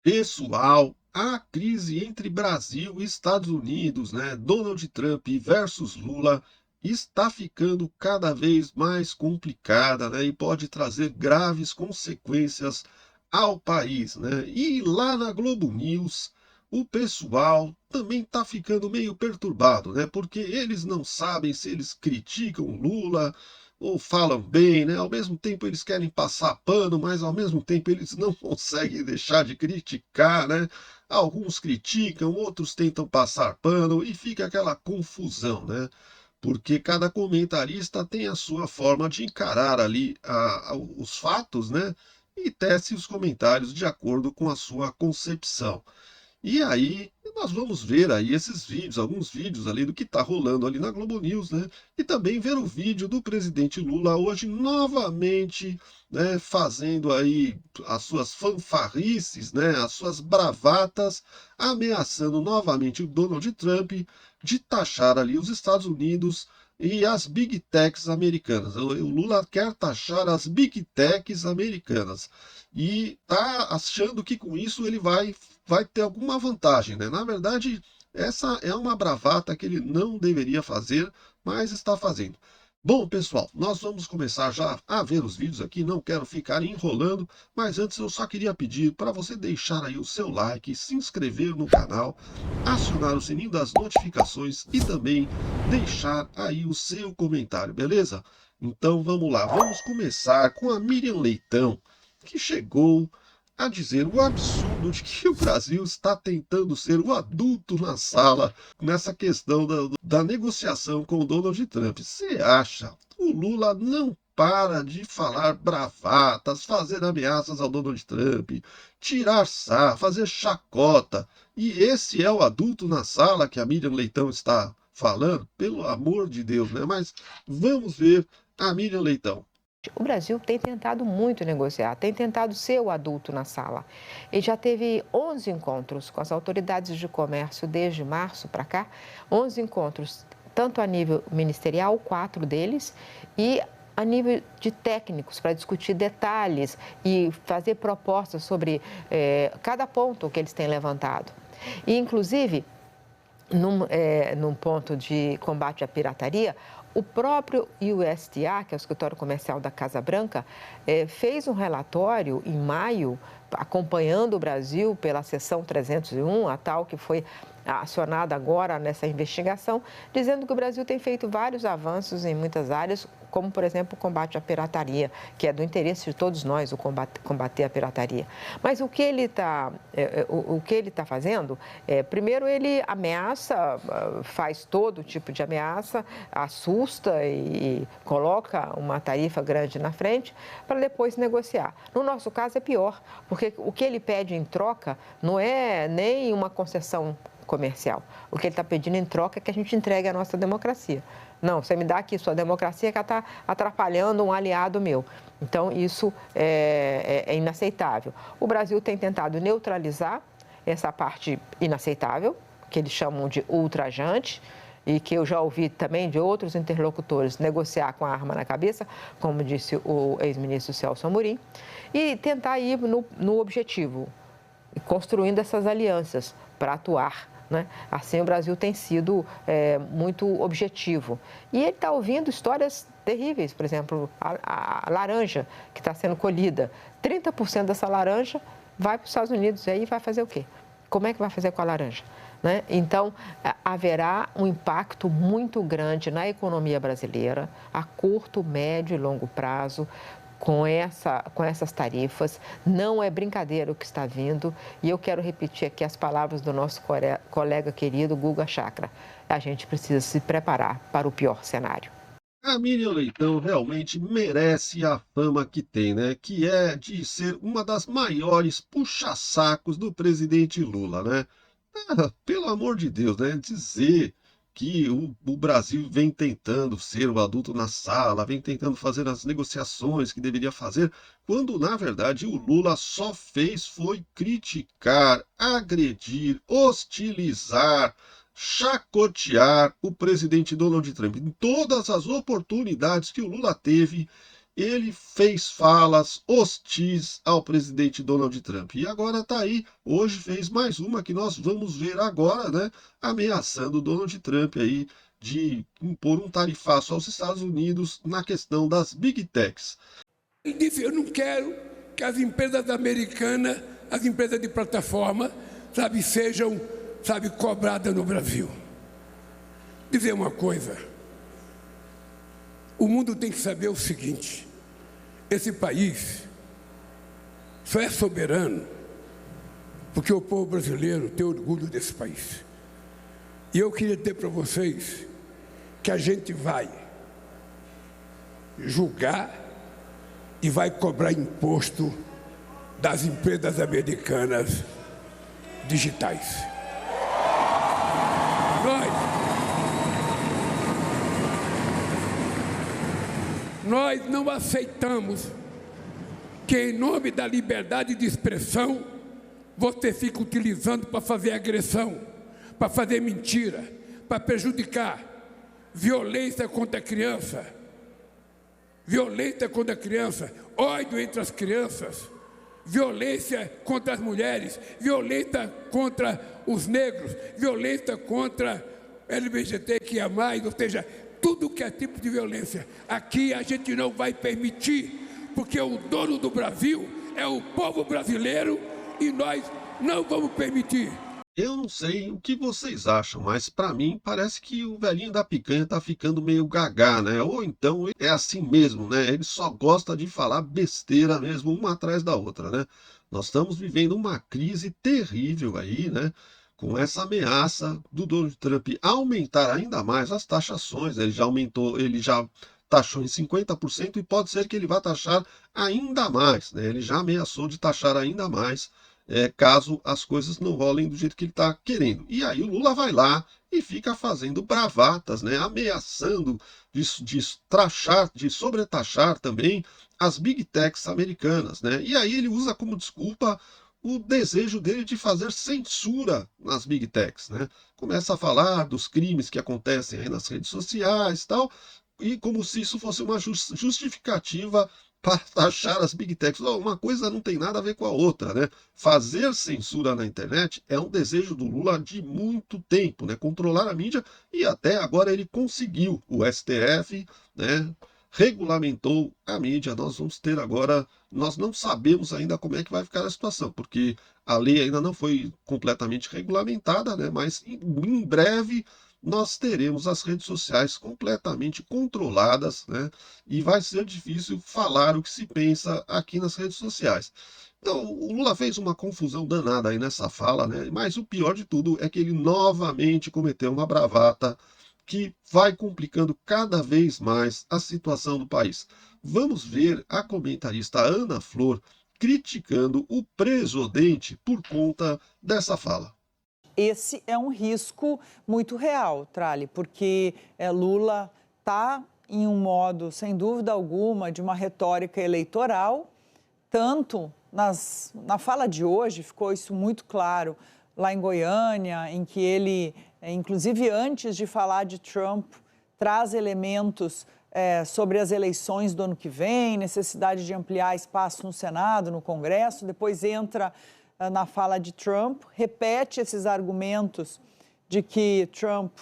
Pessoal, a crise entre Brasil e Estados Unidos, né, Donald Trump versus Lula, está ficando cada vez mais complicada, né, e pode trazer graves consequências ao país, né? E lá na Globo News, o pessoal também está ficando meio perturbado, né? Porque eles não sabem se eles criticam o Lula ou falam bem, né? Ao mesmo tempo eles querem passar pano, mas ao mesmo tempo eles não conseguem deixar de criticar, né? Alguns criticam, outros tentam passar pano e fica aquela confusão, né? Porque cada comentarista tem a sua forma de encarar ali os fatos, né? E tece os comentários de acordo com a sua concepção. E aí, nós vamos ver aí esses vídeos, alguns vídeos ali do que está rolando ali na Globo News, né? E também ver o vídeo do presidente Lula hoje novamente, né, fazendo aí as suas fanfarrices, né, as suas bravatas, ameaçando novamente o Donald Trump de taxar ali os Estados Unidos e as Big Techs americanas. O Lula quer taxar as Big Techs americanas e está achando que com isso ele vai ter alguma vantagem, né? Na verdade, essa é uma bravata que ele não deveria fazer, mas está fazendo. Bom, pessoal, nós vamos começar já a ver os vídeos aqui, não quero ficar enrolando, mas antes eu só queria pedir para você deixar aí o seu like, se inscrever no canal, acionar o sininho das notificações e também deixar aí o seu comentário, beleza? Então vamos lá, vamos começar com a Miriam Leitão, que chegou a dizer o absurdo de que o Brasil está tentando ser o adulto na sala nessa questão da negociação com o Donald Trump. Você acha? O Lula não para de falar bravatas, fazer ameaças ao Donald Trump, tirar sarro, fazer chacota. E esse é o adulto na sala que a Miriam Leitão está falando? Pelo amor de Deus, né? Mas vamos ver a Miriam Leitão. O Brasil tem tentado muito negociar, tem tentado ser o adulto na sala. Ele já teve 11 encontros com as autoridades de comércio desde março para cá, 11 encontros, tanto a nível ministerial, 4 deles, e a nível de técnicos, para discutir detalhes e fazer propostas sobre cada ponto que eles têm levantado. E, inclusive, num ponto de combate à pirataria, o próprio USDA, que é o Escritório Comercial da Casa Branca, fez um relatório em maio, acompanhando o Brasil pela seção 301, a tal que foi acionada agora nessa investigação, dizendo que o Brasil tem feito vários avanços em muitas áreas, como, por exemplo, o combate à pirataria, que é do interesse de todos nós, combater a pirataria. Mas o que ele está fazendo, primeiro ele ameaça, faz todo tipo de ameaça, assusta e coloca uma tarifa grande na frente para depois negociar. No nosso caso é pior, porque o que ele pede em troca não é nem uma concessão comercial. O que ele está pedindo em troca é que a gente entregue a nossa democracia. Não, você me dá aqui sua democracia que está atrapalhando um aliado meu. Então, isso é inaceitável. O Brasil tem tentado neutralizar essa parte inaceitável, que eles chamam de ultrajante, e que eu já ouvi também de outros interlocutores negociar com a arma na cabeça, como disse o ex-ministro Celso Amorim, e tentar ir no objetivo, construindo essas alianças para atuar. Né? Assim, o Brasil tem sido muito objetivo. E ele está ouvindo histórias terríveis, por exemplo, a laranja que está sendo colhida. 30% dessa laranja vai para os Estados Unidos, e aí vai fazer o quê? Como é que vai fazer com a laranja? Né? Então, haverá um impacto muito grande na economia brasileira, a curto, médio e longo prazo, com essas tarifas. Não é brincadeira o que está vindo. E eu quero repetir aqui as palavras do nosso colega querido Guga Chakra. A gente precisa se preparar para o pior cenário. A Miriam Leitão realmente merece a fama que tem, né? Que é de ser uma das maiores puxa-sacos do presidente Lula, né? Pelo amor de Deus, né? Dizer que o Brasil vem tentando ser o adulto na sala, vem tentando fazer as negociações que deveria fazer, quando na verdade o Lula só fez foi criticar, agredir, hostilizar, chacotear o presidente Donald Trump. Em todas as oportunidades que o Lula teve, ele fez falas hostis ao presidente Donald Trump. E agora está aí, hoje fez mais uma que nós vamos ver agora, né? Ameaçando o Donald Trump aí de impor um tarifaço aos Estados Unidos na questão das Big Techs. Ele disse, eu não quero que as empresas americanas, as empresas de plataforma, sejam, cobradas no Brasil. Dizer uma coisa, o mundo tem que saber o seguinte, esse país só é soberano porque o povo brasileiro tem orgulho desse país. E eu queria dizer para vocês que a gente vai julgar e vai cobrar imposto das empresas americanas digitais. Nós não aceitamos que, em nome da liberdade de expressão, você fique utilizando para fazer agressão, para fazer mentira, para prejudicar, violência contra a criança, ódio entre as crianças, violência contra as mulheres, violência contra os negros, violência contra LGBTQIA+, ou seja, tudo que é tipo de violência. Aqui a gente não vai permitir, porque o dono do Brasil é o povo brasileiro e nós não vamos permitir. Eu não sei o que vocês acham, mas para mim parece que o velhinho da picanha tá ficando meio gagá, né? Ou então é assim mesmo, né? Ele só gosta de falar besteira mesmo, uma atrás da outra, né? Nós estamos vivendo uma crise terrível aí, né? Com essa ameaça do Donald Trump aumentar ainda mais as taxações, ele já taxou em 50% e pode ser que ele vá taxar ainda mais, né? Ele já ameaçou de taxar ainda mais, caso as coisas não rolem do jeito que ele está querendo. E aí o Lula vai lá e fica fazendo bravatas, né? Ameaçando de sobretaxar também as Big Techs americanas, né? E aí ele usa como desculpa o desejo dele de fazer censura nas Big Techs, né? Começa a falar dos crimes que acontecem aí nas redes sociais e tal, e como se isso fosse uma justificativa para taxar as Big Techs. Uma coisa não tem nada a ver com a outra, né? Fazer censura na internet é um desejo do Lula de muito tempo, né? Controlar a mídia, e até agora ele conseguiu. O STF, né, regulamentou a mídia. Nós vamos ter agora, nós não sabemos ainda como é que vai ficar a situação, porque a lei ainda não foi completamente regulamentada, né? Mas em breve nós teremos as redes sociais completamente controladas, né? E vai ser difícil falar o que se pensa aqui nas redes sociais. Então, o Lula fez uma confusão danada aí nessa fala, né? Mas o pior de tudo é que ele novamente cometeu uma bravata que vai complicando cada vez mais a situação do país. Vamos ver a comentarista Ana Flor criticando o presidente por conta dessa fala. Esse é um risco muito real, Trali, porque Lula está em um modo, sem dúvida alguma, de uma retórica eleitoral, tanto na fala de hoje, ficou isso muito claro, lá em Goiânia, em que ele, inclusive antes de falar de Trump, traz elementos sobre as eleições do ano que vem, necessidade de ampliar espaço no Senado, no Congresso, depois entra na fala de Trump, repete esses argumentos de que Trump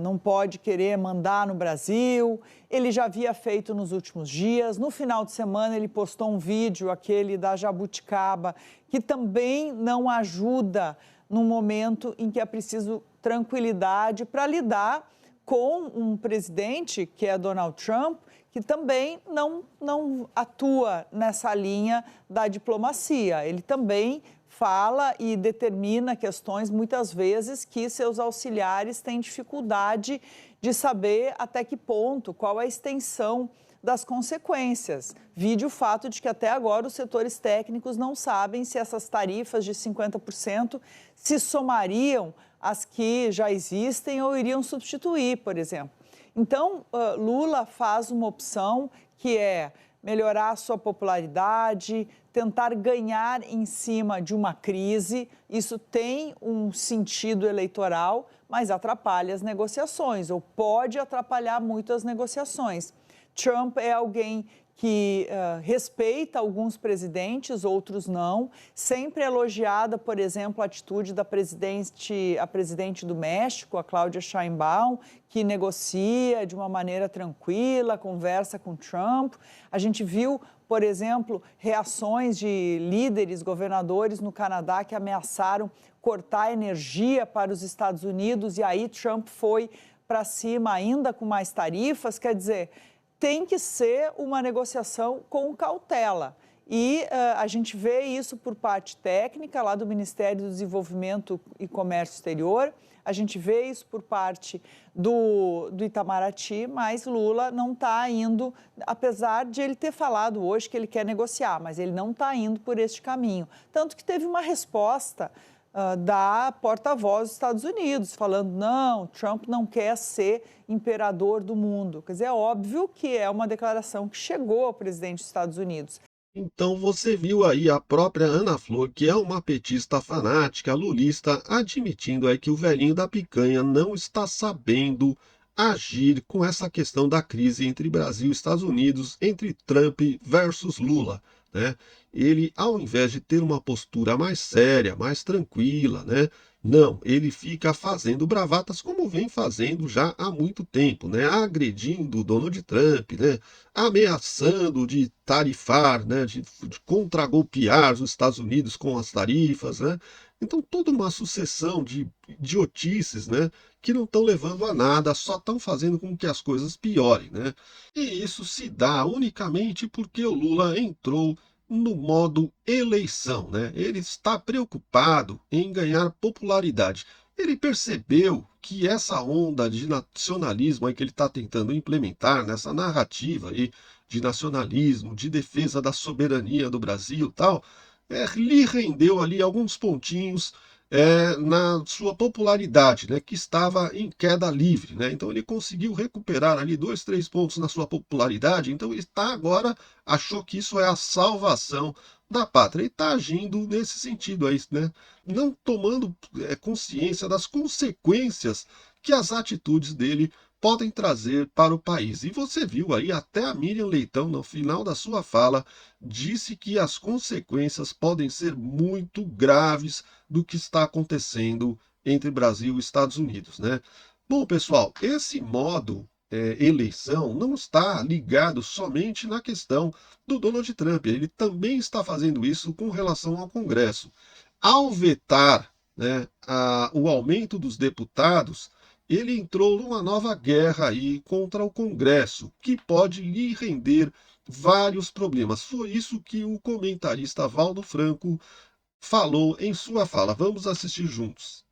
não pode querer mandar no Brasil. Ele já havia feito nos últimos dias. No final de semana, ele postou um vídeo, aquele da jabuticaba, que também não ajuda num momento em que é preciso tranquilidade para lidar com um presidente, que é Donald Trump, que também não atua nessa linha da diplomacia. Ele também fala e determina questões, muitas vezes, que seus auxiliares têm dificuldade de saber até que ponto, qual a extensão das consequências. Vide o fato de que até agora os setores técnicos não sabem se essas tarifas de 50% se somariam às que já existem ou iriam substituir, por exemplo. Então, Lula faz uma opção que é melhorar a sua popularidade, tentar ganhar em cima de uma crise. Isso tem um sentido eleitoral, mas atrapalha as negociações, ou pode atrapalhar muito as negociações. Trump é alguém que respeita alguns presidentes, outros não, sempre elogiada, por exemplo, a atitude da presidente do México, a Cláudia Sheinbaum, que negocia de uma maneira tranquila, conversa com Trump. A gente viu, por exemplo, reações de líderes, governadores no Canadá que ameaçaram cortar energia para os Estados Unidos e aí Trump foi para cima ainda com mais tarifas, quer dizer, tem que ser uma negociação com cautela. E a gente vê isso por parte técnica, lá do Ministério do Desenvolvimento e Comércio Exterior, a gente vê isso por parte do Itamaraty, mas Lula não está indo, apesar de ele ter falado hoje que ele quer negociar, mas ele não está indo por este caminho. Tanto que teve uma resposta da porta-voz dos Estados Unidos, falando, não, Trump não quer ser imperador do mundo. Quer dizer, é óbvio que é uma declaração que chegou ao presidente dos Estados Unidos. Então você viu aí a própria Ana Flor, que é uma petista fanática, lulista, admitindo aí que o velhinho da picanha não está sabendo agir com essa questão da crise entre Brasil e Estados Unidos, entre Trump versus Lula, né? Ele, ao invés de ter uma postura mais séria, mais tranquila, né? Não, ele fica fazendo bravatas como vem fazendo já há muito tempo, né? Agredindo o Donald Trump, né? Ameaçando de tarifar, né? De contragolpear os Estados Unidos com as tarifas, né? Então, toda uma sucessão de idiotices, né? Que não estão levando a nada, só estão fazendo com que as coisas piorem, né? E isso se dá unicamente porque o Lula entrou no modo eleição, né? Ele está preocupado em ganhar popularidade. Ele percebeu que essa onda de nacionalismo aí que ele está tentando implementar, nessa narrativa aí de nacionalismo, de defesa da soberania do Brasil e tal, lhe rendeu ali alguns pontinhos na sua popularidade, né, que estava em queda livre, né? Então ele conseguiu recuperar ali 2, 3 pontos na sua popularidade, então ele está agora, achou que isso é a salvação da pátria e está agindo nesse sentido aí, né? Não tomando consciência das consequências que as atitudes dele podem trazer para o país. E você viu aí, até a Miriam Leitão, no final da sua fala, disse que as consequências podem ser muito graves do que está acontecendo entre Brasil e Estados Unidos, né? Bom, pessoal, esse modo eleição não está ligado somente na questão do Donald Trump. Ele também está fazendo isso com relação ao Congresso. Ao vetar, né, o aumento dos deputados, ele entrou numa nova guerra aí contra o Congresso, que pode lhe render vários problemas. Foi isso que o comentarista Valdo Franco falou em sua fala. Vamos assistir juntos.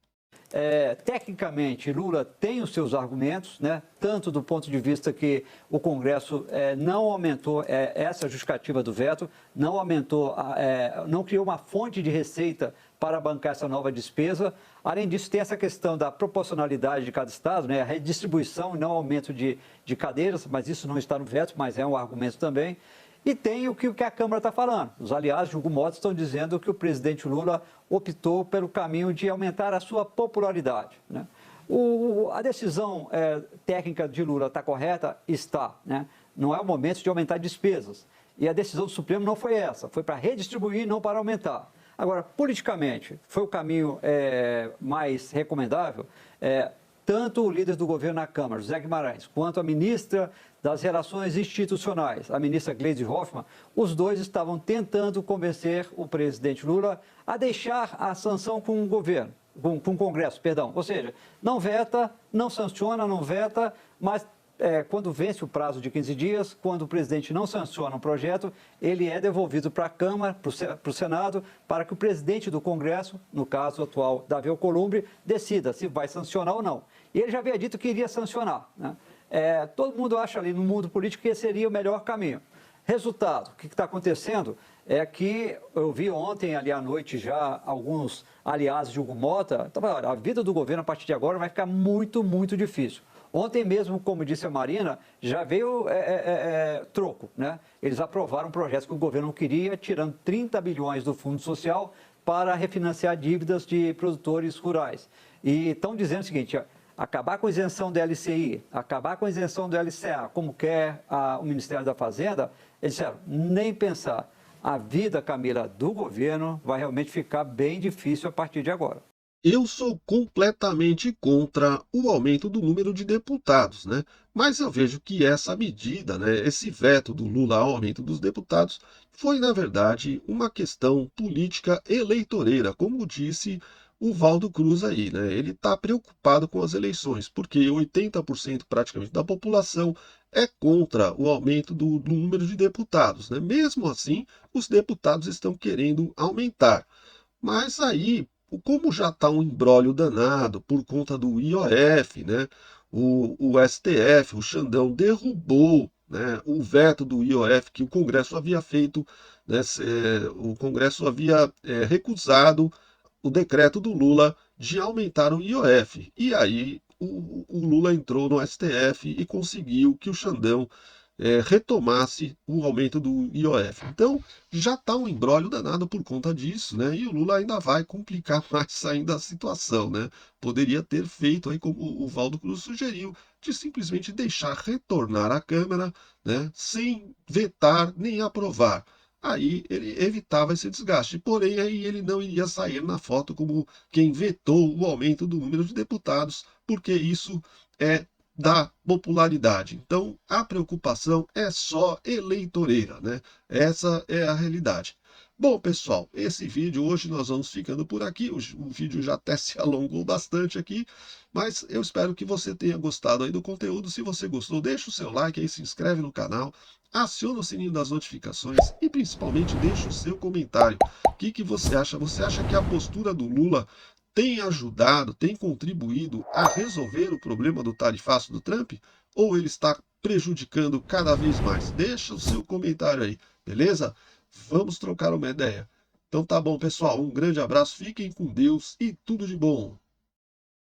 Tecnicamente, Lula tem os seus argumentos, né? Tanto do ponto de vista que o Congresso não aumentou essa justificativa do veto, não aumentou, não criou uma fonte de receita para bancar essa nova despesa. Além disso, tem essa questão da proporcionalidade de cada estado, né? A redistribuição e não aumento de cadeiras, mas isso não está no veto, mas é um argumento também. E tem o que a Câmara está falando. Os aliados de Hugo Motta estão dizendo que o presidente Lula optou pelo caminho de aumentar a sua popularidade, né? A decisão técnica de Lula está correta? Está, né? Não é o momento de aumentar despesas. E a decisão do Supremo não foi essa, foi para redistribuir, não para aumentar. Agora, politicamente, foi o caminho mais recomendável? Tanto o líder do governo na Câmara, José Guimarães, quanto a ministra das Relações Institucionais, a ministra Gleisi Hoffmann, os dois estavam tentando convencer o presidente Lula a deixar a sanção com o governo, com o Congresso, perdão. Ou seja, não veta, não sanciona, não veta, mas quando vence o prazo de 15 dias, quando o presidente não sanciona um projeto, ele é devolvido para a Câmara, para o Senado, para que o presidente do Congresso, no caso atual, Davi Alcolumbre, decida se vai sancionar ou não. E ele já havia dito que iria sancionar, né? Todo mundo acha ali no mundo político que esse seria o melhor caminho. Resultado, o que está acontecendo é que eu vi ontem, ali à noite, já alguns aliados de Hugo Motta, a vida do governo a partir de agora vai ficar muito, muito difícil. Ontem mesmo, como disse a Marina, já veio troco, né? Eles aprovaram um projeto que o governo não queria, tirando 30 bilhões do Fundo Social para refinanciar dívidas de produtores rurais. E estão dizendo o seguinte: acabar com a isenção do LCI, acabar com a isenção do LCA, como quer o Ministério da Fazenda, Eles disseram, nem pensar. A vida, Camila, do governo vai realmente ficar bem difícil a partir de agora. Eu sou completamente contra o aumento do número de deputados, né? Mas eu vejo que essa medida, né, esse veto do Lula ao aumento dos deputados, foi, na verdade, uma questão política eleitoreira, como disse o Valdo Cruz aí, né? Ele está preocupado com as eleições, porque 80% praticamente da população é contra o aumento do número de deputados, né? Mesmo assim, os deputados estão querendo aumentar. Mas aí, como já está um imbróglio danado por conta do IOF, né? O STF, o Xandão, derrubou, né, o veto do IOF que o Congresso havia feito, né, o Congresso havia recusado o decreto do Lula de aumentar o IOF. E aí o Lula entrou no STF e conseguiu que o Xandão retomasse o aumento do IOF. Então, já está um imbróglio danado por conta disso, né? E o Lula ainda vai complicar mais ainda a situação, né? Poderia ter feito aí como o Valdo Cruz sugeriu, de simplesmente deixar retornar à Câmara, né? Sem vetar nem aprovar. Aí ele evitava esse desgaste. Porém, aí ele não iria sair na foto como quem vetou o aumento do número de deputados, porque isso é da popularidade. Então, a preocupação é só eleitoreira, né? Essa é a realidade. Bom, pessoal, esse vídeo hoje nós vamos ficando por aqui. O vídeo já até se alongou bastante aqui, mas eu espero que você tenha gostado aí do conteúdo. Se você gostou, deixa o seu like aí, se inscreve no canal, aciona o sininho das notificações e principalmente deixa o seu comentário. O que você acha? Você acha que a postura do Lula tem ajudado, tem contribuído a resolver o problema do tarifaço do Trump? Ou ele está prejudicando cada vez mais? Deixa o seu comentário aí, beleza? Vamos trocar uma ideia. Então tá bom, pessoal. Um grande abraço, fiquem com Deus e tudo de bom.